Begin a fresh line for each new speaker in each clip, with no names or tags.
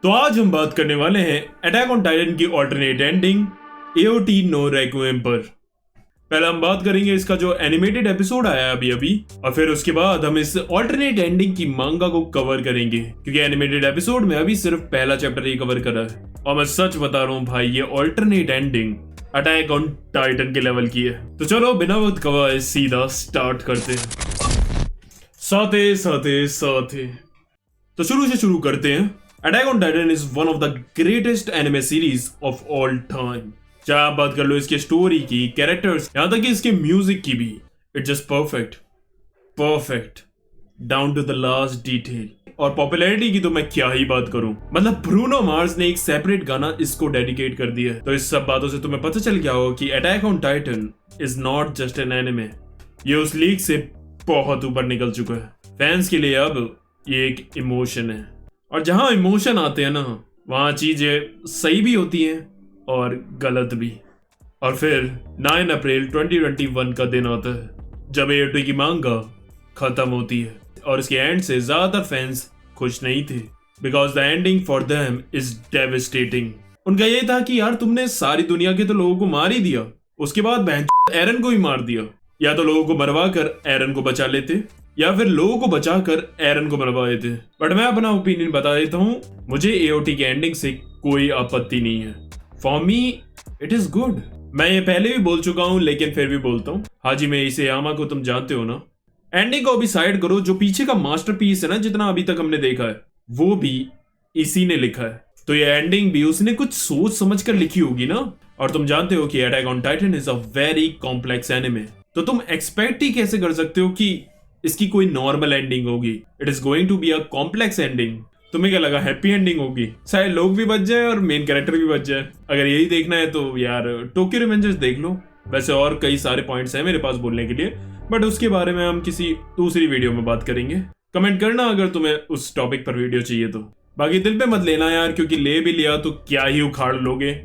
तो आज हम बात करने वाले हैं अटैक ऑन टाइटन की ऑल्टरनेट एंडिंग एओटी नो रेक्विएम पर। पहले हम बात करेंगे इसका जो एनिमेटेड एपिसोड आया अभी अभी, और फिर उसके बाद हम इस ऑल्टरनेट एंडिंग की मांगा को कवर करेंगे, क्योंकि एनिमेटेड एपिसोड में अभी सिर्फ पहला चैप्टर ही कवर करा है। और मैं सच बता रहा हूँ भाई, ये alternate ending attack on Titan के लेवल की है। तो चलो बिना वक्त गवाए सीधा स्टार्ट करते हैं। साथे तो शुरू से शुरू करते हैं। Attack on Titan is one of the greatest anime series of all time. चाहे आप बात कर लो इसके स्टोरी की, कैरेक्टर्स, यहां तक कि इसके म्यूजिक की भी, it's just perfect down to the last detail. और पॉपुलैरिटी की तो मैं क्या ही बात करूं, मतलब ब्रूनो मार्स ने एक सेपरेट गाना इसको डेडिकेट कर दिया है। तो इस सब बातों से तुम्हें पता चल गया होगा कि attack on Titan is not just an anime, ये उस लीग से बहुत ऊपर निकल चुका है। फैंस के लिए अब ये एक इमोशन है, और जहां इमोशन आते हैं ना, वहां चीजें सही भी होती हैं और गलत भी। और फिर 9 अप्रैल 2021 का दिन आता है जब एओटी की मांगा खत्म होती है, और इसके एंड से ज्यादातर फैंस खुश नहीं थे, because the ending for them is devastating. उनका ये था कि यार तुमने सारी दुनिया के तो लोगों को मार ही दिया, उसके बाद बहन एरन को ही मार दिया। या तो लोगों को मरवा कर एरन को बचा लेते, या फिर लोगों को बचाकर एरन को मरवा देते। बट मैं अपना ओपिनियन बता देता हूँ, मुझे एओटी के एंडिंग से कोई आपत्ति नहीं है। For me it is good. मैं ये पहले भी बोल चुका हूँ, लेकिन फिर भी बोलता हूँ। हाजी में इसे यामा को तुम जानते हो ना। एंडिंग को अभी साइड करो, जो पीछे का मास्टरपीस है ना, जितना अभी तक हमने देखा है, वो भी इसी ने लिखा है। तो ये एंडिंग भी उसने कुछ सोच समझ कर लिखी होगी ना। और तुम जानते हो कि attack on Titan is a very complex anime, तो तुम एक्सपेक्ट ही कैसे कर सकते हो कि इसकी कोई नॉर्मल एंडिंग होगी। It is going to be a complex ending. तुम्हें क्या लगा हैप्पी एंडिंग होगी, शायद लोग भी बच जाए और मेन कैरेक्टर भी बच जाए? अगर यही देखना है तो यार टोक्यो रिवेंजर्स देख लो। वैसे और कई सारे पॉइंट्स हैं मेरे पास बोलने के लिए, बट उसके बारे में हम किसी दूसरी वीडियो में बात करेंगे। कमेंट करना अगर तुम्हें उस टॉपिक पर वीडियो चाहिए तो। बाकी दिल पे मत लेना यार, क्योंकि ले भी लिया तो क्या ही उखाड़ लोगे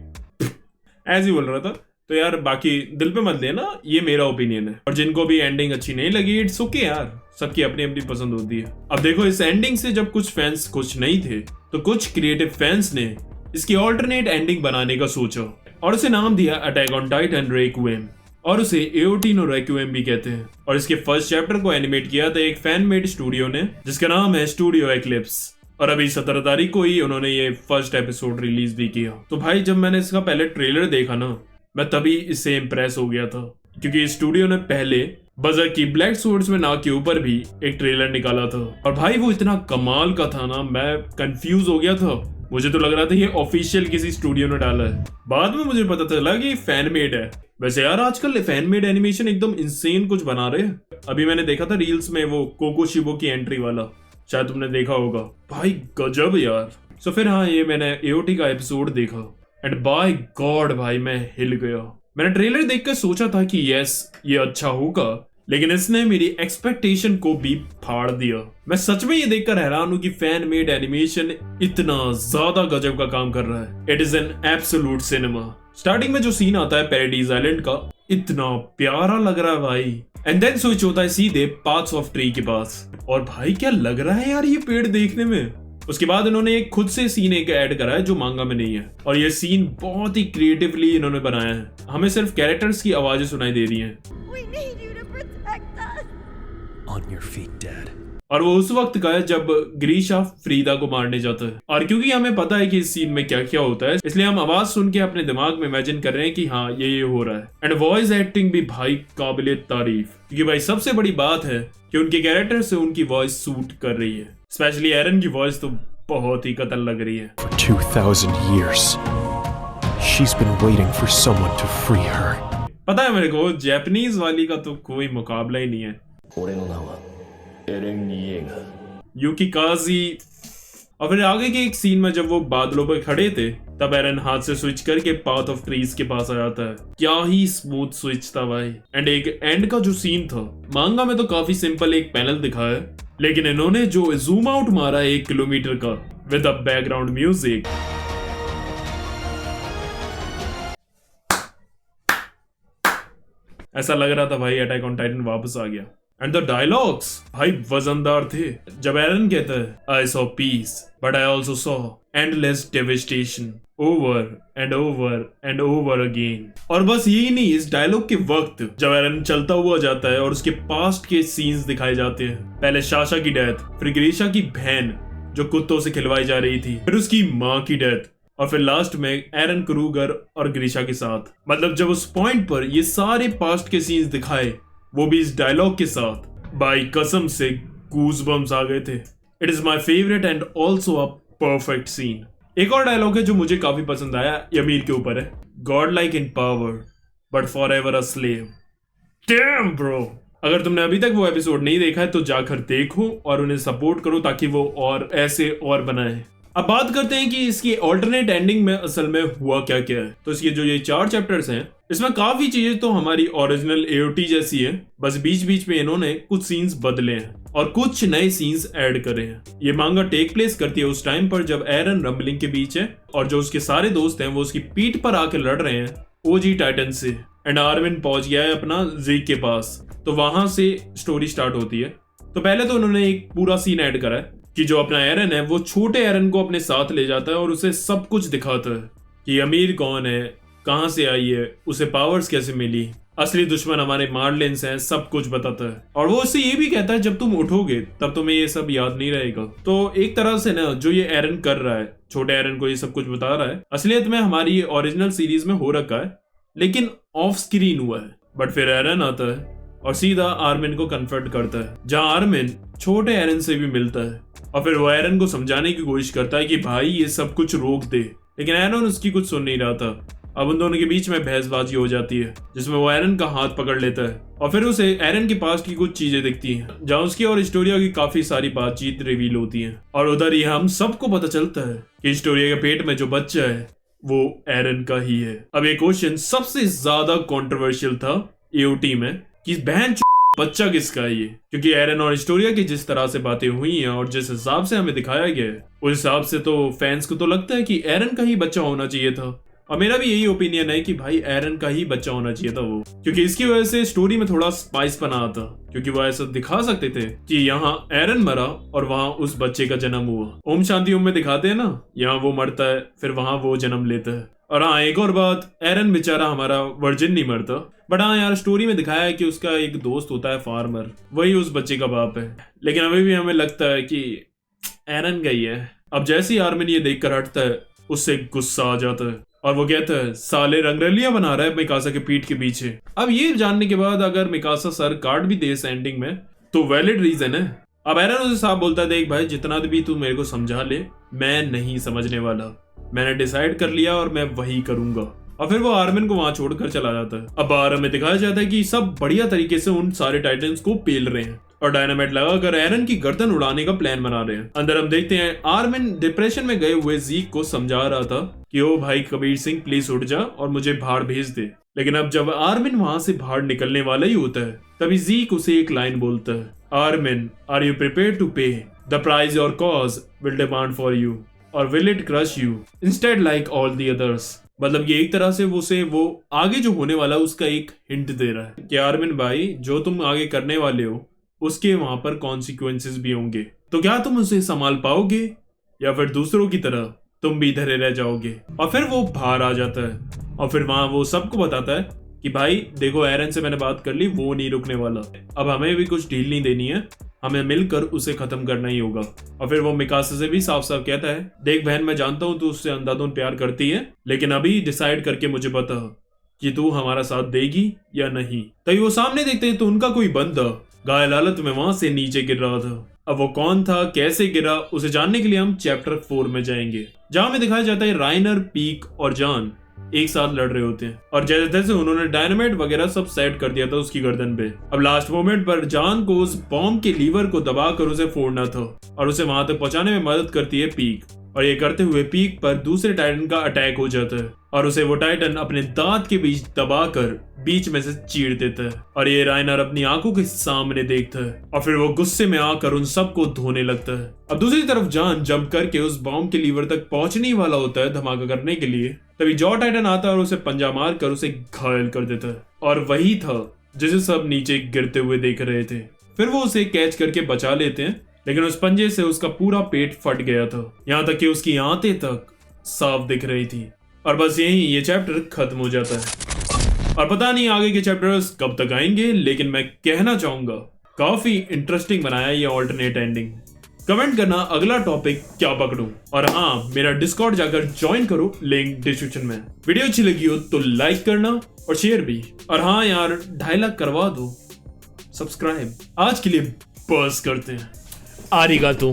ऐसे ही बोल रहा था। तो यार बाकी दिल पे मत लेना, ये मेरा ओपिनियन है। और जिनको भी एंडिंग अच्छी नहीं लगी, इट्स ओके यार, सबकी अपनी अपनी पसंद होती है। अब देखो, इस एंडिंग से जब कुछ फैंस खुश नहीं थे, तो कुछ क्रिएटिव फैंस ने इसकी ऑल्टरनेट एंडिंग बनाने का सोचा, और उसे नाम दिया अटैक ऑन टाइटन रेक्विएम, और उसे एओटी नो रेक्विएम भी कहते हैं। और इसके फर्स्ट चैप्टर को एनिमेट किया था एक फैन मेड स्टूडियो ने, जिसका नाम है स्टूडियो एक्लिप्स। और अभी 17 तारीख को ही उन्होंने ये फर्स्ट एपिसोड रिलीज भी किया। तो भाई जब मैंने इसका पहले ट्रेलर देखा ना, मैं तभी इससे इम्प्रेस हो गया था, क्योंकि स्टूडियो ने पहले बजर की ब्लैक सोर्ड्स में नाक के ऊपर भी एक ट्रेलर निकाला था, और भाई वो इतना कमाल का था ना, मैं कंफ्यूज हो गया था। मुझे तो लग रहा था ये ऑफिशियल किसी स्टूडियो ने डाला है, बाद में मुझे पता चला कि फैन मेड है। वैसे यार आजकल फैन मेड एनिमेशन एकदम इंसेन कुछ बना रहे हैं। अभी मैंने देखा था रील्स में वो कोको शिबो की एंट्री वाला, शायद तुमने देखा होगा। भाई गजब यार। सो फिर हाँ, ये मैंने एओटी का एपिसोड देखा, एंड बाय गॉड भाई मैं हिल गया। मैंने ट्रेलर देखकर सोचा था कि यस ये अच्छा होगा, लेकिन इसने मेरी एक्सपेक्टेशन को भी फाड़ दिया। मैं सच में ये देखकर हैरान हूं कि फैन मेड एनिमेशन इतना ज्यादा गजब का काम कर रहा है। It is an absolute cinema. Starting में जो सीन आता है पैराडाइज आइलैंड का, इतना प्यारा लग रहा है भाई। एंड देन स्विच होता है सीधे पाथ्स ऑफ ट्री के पास, और भाई क्या लग रहा है यार ये पेड़ देखने में। उसके बाद इन्होंने एक खुद से सीन एक ऐड करा है जो मांगा में नहीं है, और ये सीन बहुत ही क्रिएटिवली इन्होंने बनाया है। हमें सिर्फ कैरेक्टर्स की आवाजें सुनाई दे रही हैं।
On your feet, Dad.
और वो उस वक्त का है जब ग्रीशा फ्रीदा को मारने जाता है। और क्योंकि हमें पता है कि इस सीन में क्या क्या होता है, इसलिए हम आवाज सुन के अपने दिमाग में इमेजिन कर रहे हैं कि हाँ ये हो रहा है। एंड वॉइस एक्टिंग भी भाई काबिले तारीफ, क्योंकि भाई सबसे बड़ी बात है कि उनके कैरेक्टर से उनकी वॉइस सूट कर रही है। स्पेशली एरन की वॉइस तो बहुत ही कतल लग रही है।
For 2000 years, she's been waiting for someone to free her.
पता है मेरे को, जापानीज वाली का तो कोई मुकाबला ही नहीं है। यूकी काजी। और फिर आगे के एक सीन में जब वो बादलों पर खड़े थे, तब एरन हाथ से स्विच करके पाथ ऑफ ट्रीज के पास आ जाता है। क्या ही स्मूथ स्विच था भाई। एंड एक एंड का जो सीन था, मांगा में तो काफी सिंपल एक पैनल दिखाया है, लेकिन इन्होंने जो जूम आउट मारा 1 किलोमीटर का विद अ बैकग्राउंड म्यूजिक, ऐसा लग रहा था भाई अटैक ऑन टाइटन वापस आ गया। एंड द डायलॉग्स भाई वजनदार थे। जब एरन कहता है I saw peace but I also saw endless devastation over and over and over again. और बस यही नहीं, इस डायलॉग के वक्त जब एरन चलता हुआ जाता है और उसके पास्ट के सीन्स दिखाए जाते हैं, पहले साशा की डेथ, फिर ग्रीशा की बहन जो कुत्तों से खिलवाई जा रही थी, फिर उसकी माँ की डेथ, और फिर लास्ट में एरन क्रूगर और ग्रीशा के साथ। मतलब जब उस पॉइंट पर ये सारे पास्ट के सीन्स दिखाए, वो भी इस डायलॉग के साथ, भाई कसम से गूज़बम्स आ गए थे। It is my favourite and also a perfect scene. एक और डायलॉग है जो मुझे काफी पसंद आया, यमीर के ऊपर है, God like in power but for ever a slave. Damn bro, अगर तुमने अभी तक वो एपिसोड नहीं देखा है तो जाकर देखो और उन्हें सपोर्ट करो ताकि वो और ऐसे और बनाए। अब बात करते हैं कि इसकी ऑल्टरनेट एंडिंग में असल में हुआ क्या क्या है। तो इसके जो ये 4 चैप्टर्स हैं, इसमें काफी चीजें तो हमारी ओरिजिनल एओटी जैसी है, बस बीच बीच में इन्होंने कुछ सीन्स बदले हैं और कुछ नए सीन्स ऐड करे हैं। ये मांगा टेक प्लेस करती है उस टाइम पर जब एरन रंबलिंग के बीच है और जो उसके सारे दोस्त हैं वो उसकी पीठ पर आके लड़ रहे हैं ओजी टाइटन से, एंड आर्विन पहुंच गया है अपना ज़ीक के पास। तो वहां से स्टोरी स्टार्ट होती है। तो पहले तो उन्होंने एक पूरा सीन ऐड करा है कि जो अपना एरन है वो छोटे एरन को अपने साथ ले जाता है और उसे सब कुछ दिखाता है कि अमीर कौन है, कहां से आई है, उसे पावर्स कैसे मिली, असली दुश्मन हमारे मार्लिन्स हैं, सब कुछ बताता है। और वो उससे ये भी कहता है जब तुम उठोगे तब तुम्हें ये सब याद नहीं रहेगा। तो एक तरह से ना जो ये एरन कर रहा है, छोटे एरन को ये सब कुछ बता रहा है, असलियत में हमारी ये ओरिजिनल सीरीज में हो रखा है लेकिन ऑफ स्क्रीन हुआ है। बट फिर एरन आता है और सीधा आर्मिन को कन्फर्ट करता है, जहां आर्मिन छोटे एरन से भी मिलता है और फिर वो एरन को समझाने की कोशिश करता है कि भाई ये सब कुछ रोक दे, लेकिन एरन उसकी कुछ सुन नहीं रहा था। अब उन दोनों के बीच में बहसबाजी हो जाती है जिसमें वो एरन का हाथ पकड़ लेता है और फिर उसे एरन के पास की कुछ चीजें दिखती हैं जहां उसकी और हिस्टोरिया की काफी सारी बातचीत रिवील होती है। और उधर ही हम सबको पता चलता है कि हिस्टोरिया के पेट में जो बच्चा है वो एरन का ही है। अब ये क्वेश्चन सबसे ज्यादा कंट्रोवर्शियल था एओटी में कि बहन बच्चा किसका है ये, क्योंकि एरन और हिस्टोरिया की जिस तरह से बातें हुई हैं और जिस हिसाब से हमें दिखाया गया है उस हिसाब से तो फैंस को तो लगता है कि एरन का ही बच्चा होना चाहिए था। और मेरा भी यही ओपिनियन है कि भाई एरन का ही बच्चा होना चाहिए था वो, क्योंकि इसकी वजह से स्टोरी में थोड़ा स्पाइस बना आता, क्योंकि वो ऐसा दिखा सकते थे कि यहाँ एरन मरा और वहां उस बच्चे का जन्म हुआ। ओम शांति ओम में दिखाते हैं ना, यहाँ वो मरता है फिर वहां वो जन्म लेता है। और हाँ, एक और बात, एरन बेचारा हमारा वर्जिन नहीं मरता, बट हाँ यार स्टोरी में दिखाया है कि उसका एक दोस्त होता है फार्मर, वही उस बच्चे का बाप है। लेकिन अभी भी हमें लगता है कि एरन गई है। अब जैसे ही आर्मिन ये देखकर हटता है उससे गुस्सा आ जाता है और वो कहता है साले रंगरलियां बना रहा है मिकासा के पीठ के पीछे। अब ये जानने के बाद अगर मिकासा सर काट भी दे इस एंडिंग में तो वैलिड रीजन है। अब एरन उसे साफ बोलता है, देख भाई जितना भी तू मेरे को समझा ले, मैं नहीं समझने वाला, मैंने डिसाइड कर लिया और मैं वही करूंगा। और फिर वो आर्मिन को वहां छोड़कर चला जाता है। अब बाहर हमें दिखाया जाता है कि सब बढ़िया तरीके से उन सारे टाइटन्स को पेल रहे हैं और डायनामाइट लगाकर एरन की गर्दन उड़ाने का प्लान बना रहे हैं। अंदर हम देखते हैं आर्मिन डिप्रेशन में गए हुए ज़ीक को समझा रहा था कि ओ भाई कबीर सिंह प्लीज उठ जा और मुझे बाहर भेज दे। लेकिन अब जब आर्मिन वहां से बाहर निकलने वाला ही होता है तभी ज़ीक उसे एक लाइन बोलता है, Armin are you prepared to pay the price your cause will demand for you or will it crush you instead like all the others. मतलब ये एक तरह से वो आगे जो होने वाला है उसका एक हिंट दे रहा है कि आर्मिन भाई जो तुम आगे करने वाले हो उसके वहां पर कॉन्सिक्वेंसेस भी होंगे, तो क्या तुम उसे संभाल पाओगे या फिर दूसरों की तरह तुम भी धरे रह जाओगे। और फिर वो बाहर आ जाता है और फिर वहां वो सबको बताता है कि भाई देखो एरन से मैंने बात कर ली, वो नहीं रुकने वाला, अब हमें भी कुछ ढील नहीं देनी है, हमें मिलकर उसे खत्म करना ही होगा। और फिर वो मिकासा से भी साफ साफ कहता है, देख बहन मैं जानता हूँ तू उससे अंधाधुंध प्यार करती है, लेकिन अभी डिसाइड करके मुझे बता कि तू हमारा साथ देगी या नहीं। तभी वो सामने देखते हैं तो उनका कोई बंदा घायल हालत में वहां से नीचे गिर रहा था। अब वो कौन था, कैसे गिरा, उसे जानने के लिए हम चैप्टर 4 में जाएंगे, जहां में दिखाया जाता है राइनर, पीक और जान एक साथ लड़ रहे होते हैं और जैसे तैसे उन्होंने डायनामाइट वगैरह सब सेट कर दिया था उसकी गर्दन पे। अब लास्ट मोमेंट पर जान को उस बॉम्ब के लीवर को दबाकर उसे फोड़ना था और उसे वहां तक पहुंचाने में मदद करती है पीक। और ये करते हुए पीक पर दूसरे टाइटन का अटैक हो जाता है और उसे वो टाइटन अपने दांत के बीच दबाकर बीच में से चीर देता है और ये राइनर अपनी आंखों के सामने देखता है और फिर वो गुस्से में आकर उन सबको धोने लगता है। अब दूसरी तरफ जान जंप करके उस बॉम्ब के लीवर तक पहुंचने ही वाला होता है धमाका करने के लिए, तभी जॉ टाइटन आता है और उसे पंजा मार कर उसे घायल कर देता है। और वही था जिसे सब नीचे गिरते हुए देख रहे थे। फिर वो उसे कैच करके बचा लेते हैं, लेकिन उस पंजे से उसका पूरा पेट फट गया था, यहाँ तक कि उसकी आंतें तक साफ दिख रही थी। और बस यहीं ये चैप्टर खत्म हो जाता है। और पता नहीं आगे के चैप्टर्स कब तक आएंगे, लेकिन मैं कहना चाहूंगा काफी इंटरेस्टिंग बनाया ये ऑल्टरनेट एंडिंग। कमेंट करना अगला टॉपिक क्या पकड़ूं, और हाँ, मेरा डिस्कॉर्ड जाकर ज्वाइन करो, लिंक डिस्क्रिप्शन में। वीडियो अच्छी लगी हो तो लाइक करना और शेयर भी। और हाँ यार, 2.5 लाख करवा दो सब्सक्राइब। आज के लिए बस करते हैं। आरिगातो।